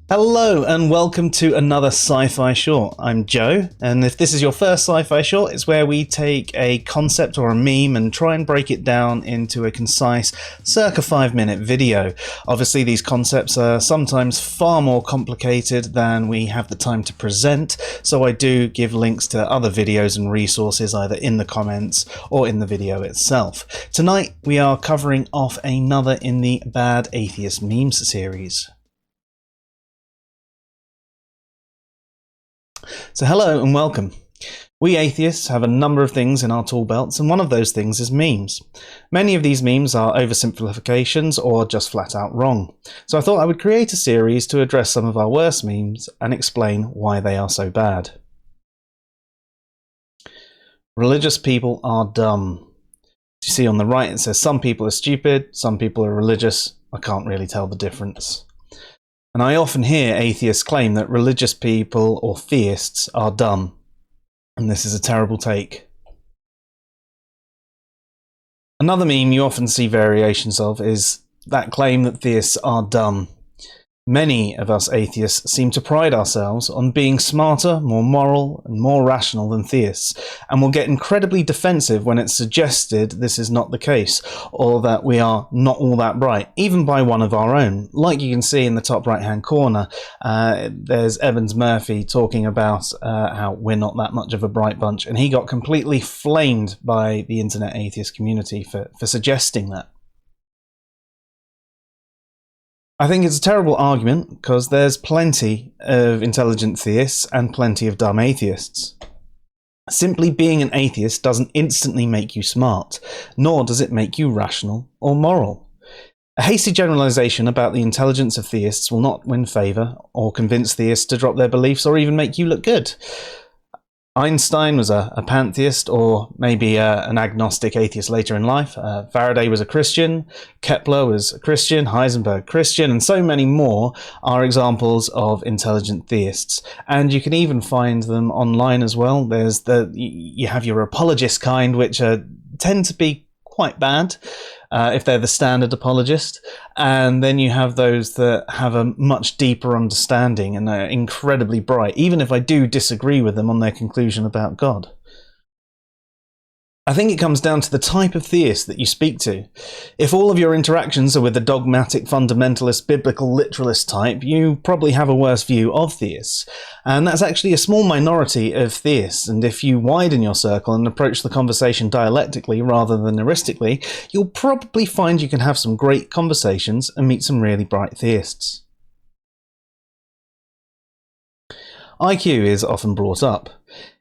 Hello and welcome to another SciPhi Short. I'm Joe, and if this is your first SciPhi Short, it's where we take a concept or a meme and try and break it down into a concise, circa 5-minute video. Obviously, these concepts are sometimes far more complicated than we have the time to present, so I do give links to other videos and resources either in the comments or in the video itself. Tonight, we are covering off another in the Bad Atheist Memes series. So hello and welcome. We atheists have a number of things in our tool belts, and one of those things is memes. Many of these memes are oversimplifications or just flat out wrong. So I thought I would create a series to address some of our worst memes and explain why they are so bad. Religious people are dumb. As you see on the right, it says some people are stupid, some people are religious. I can't really tell the difference. And I often hear atheists claim that religious people or theists are dumb. And this is a terrible take. Another meme you often see variations of is that claim that theists are dumb. Many of us atheists seem to pride ourselves on being smarter, more moral, and more rational than theists, and will get incredibly defensive when it's suggested this is not the case, or that we are not all that bright, even by one of our own. Like you can see in the top right-hand corner, there's Evans Murphy talking about how we're not that much of a bright bunch, and he got completely flamed by the internet atheist community for suggesting that. I think it's a terrible argument because there's plenty of intelligent theists and plenty of dumb atheists. Simply being an atheist doesn't instantly make you smart, nor does it make you rational or moral. A hasty generalization about the intelligence of theists will not win favor or convince theists to drop their beliefs or even make you look good. Einstein was a pantheist, or maybe an agnostic atheist later in life. Faraday was a Christian, Kepler was a Christian, Heisenberg Christian, and so many more are examples of intelligent theists. And you can even find them online as well. You have your apologist kind, which tend to be quite bad if they're the standard apologist, and then you have those that have a much deeper understanding and are incredibly bright, even if I do disagree with them on their conclusion about God. I think it comes down to the type of theist that you speak to. If all of your interactions are with the dogmatic, fundamentalist, biblical literalist type, you probably have a worse view of theists. And that's actually a small minority of theists, and if you widen your circle and approach the conversation dialectically rather than heuristically, you'll probably find you can have some great conversations and meet some really bright theists. IQ is often brought up.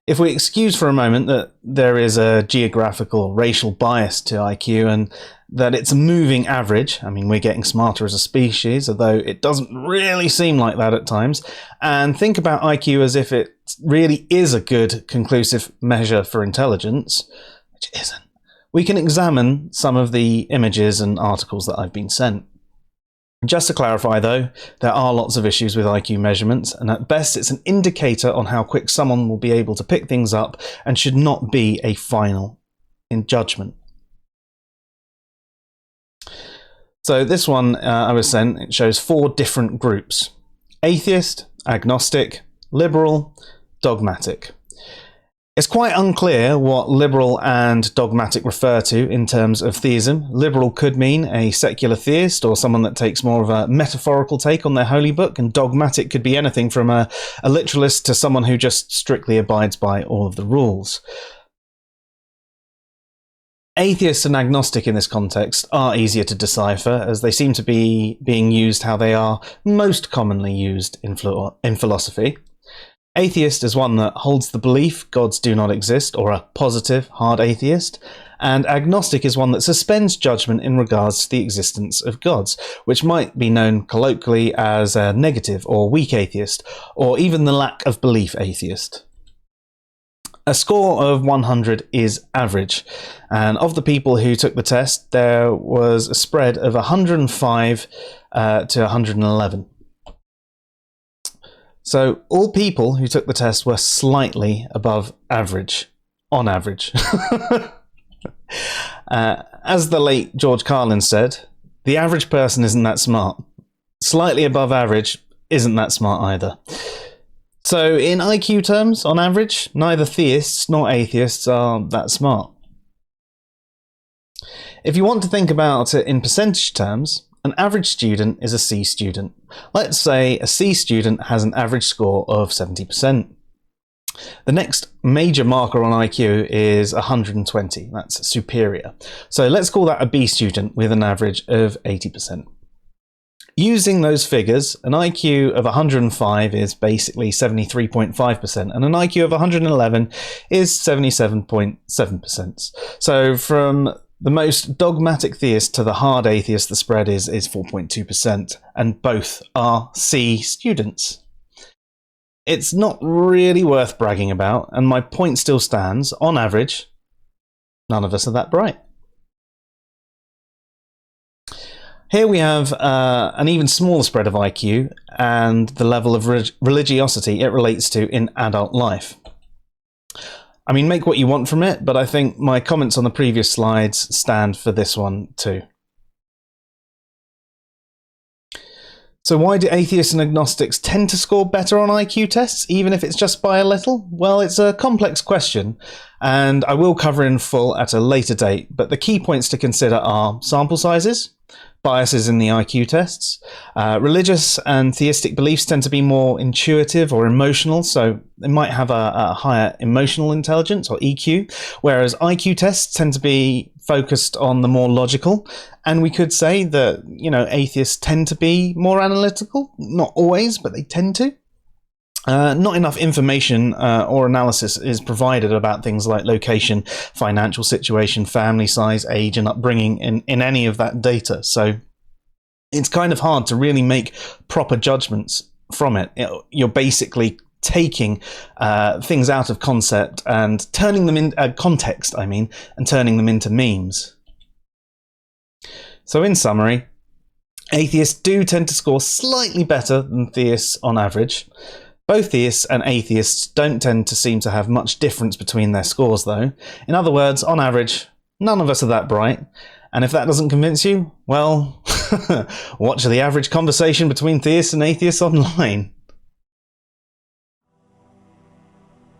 If we excuse for a moment that there is a geographical, racial bias to IQ and that it's a moving average, I mean, we're getting smarter as a species, although it doesn't really seem like that at times, and think about IQ as if it really is a good, conclusive measure for intelligence, which it isn't, we can examine some of the images and articles that I've been sent. Just to clarify though, there are lots of issues with IQ measurements, and at best it's an indicator on how quick someone will be able to pick things up and should not be a final in judgment. So this one I was sent, it shows 4 different groups: atheist, agnostic, liberal, dogmatic. It's quite unclear what liberal and dogmatic refer to in terms of theism. Liberal could mean a secular theist or someone that takes more of a metaphorical take on their holy book, and dogmatic could be anything from a literalist to someone who just strictly abides by all of the rules. Atheist and agnostic in this context are easier to decipher, as they seem to be being used how they are most commonly used in philosophy. Atheist is one that holds the belief gods do not exist, or a positive, hard atheist, and agnostic is one that suspends judgment in regards to the existence of gods, which might be known colloquially as a negative or weak atheist, or even the lack of belief atheist. A score of 100 is average, and of the people who took the test, there was a spread of 105 to 111. So all people who took the test were slightly above average, on average. As the late George Carlin said, the average person isn't that smart. Slightly above average isn't that smart either. So in IQ terms, on average, neither theists nor atheists are that smart. If you want to think about it in percentage terms, an average student is a C student. Let's say a C student has an average score of 70%. The next major marker on IQ is 120, that's superior. So let's call that a B student with an average of 80%. Using those figures, an IQ of 105 is basically 73.5%, and an IQ of 111 is 77.7%. So from the most dogmatic theist to the hard atheist, the spread is 4.2%, and both are C students. It's not really worth bragging about, and my point still stands. On average, none of us are that bright. Here we have an even smaller spread of IQ and the level of religiosity it relates to in adult life. I mean, make what you want from it, but I think my comments on the previous slides stand for this one too. So why do atheists and agnostics tend to score better on IQ tests, even if it's just by a little? Well, it's a complex question, and I will cover in full at a later date, but the key points to consider are sample sizes, biases in the IQ tests. Religious and theistic beliefs tend to be more intuitive or emotional, so they might have a higher emotional intelligence, or EQ, whereas IQ tests tend to be focused on the more logical. And we could say that, atheists tend to be more analytical. Not always, but they tend to. Not enough information or analysis is provided about things like location, financial situation, family size, age, and upbringing in any of that data. So it's kind of hard to really make proper judgments from it. You're basically taking things out of concept and turning them in context, and turning them into memes. So in summary, atheists do tend to score slightly better than theists on average. Both theists and atheists don't tend to seem to have much difference between their scores, though. In other words, on average, none of us are that bright. And if that doesn't convince you, well, watch the average conversation between theists and atheists online.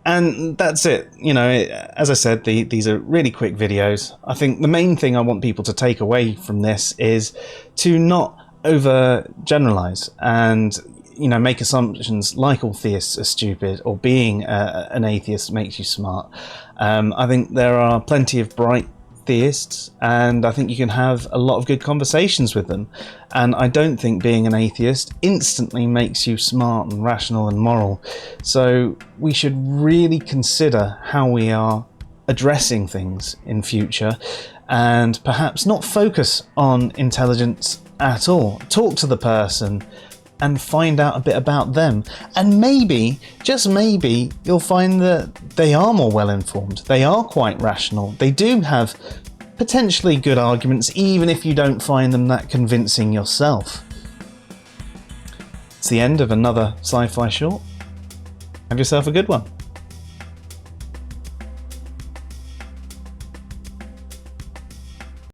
And that's it. As I said, these are really quick videos. I think the main thing I want people to take away from this is to not overgeneralize and make assumptions like all theists are stupid, or being an atheist makes you smart. I think there are plenty of bright theists, and I think you can have a lot of good conversations with them. And I don't think being an atheist instantly makes you smart and rational and moral. So we should really consider how we are addressing things in future, and perhaps not focus on intelligence at all. Talk to the person and find out a bit about them. And maybe, just maybe, you'll find that they are more well-informed. They are quite rational. They do have potentially good arguments, even if you don't find them that convincing yourself. It's the end of another SciPhi Short. Have yourself a good one.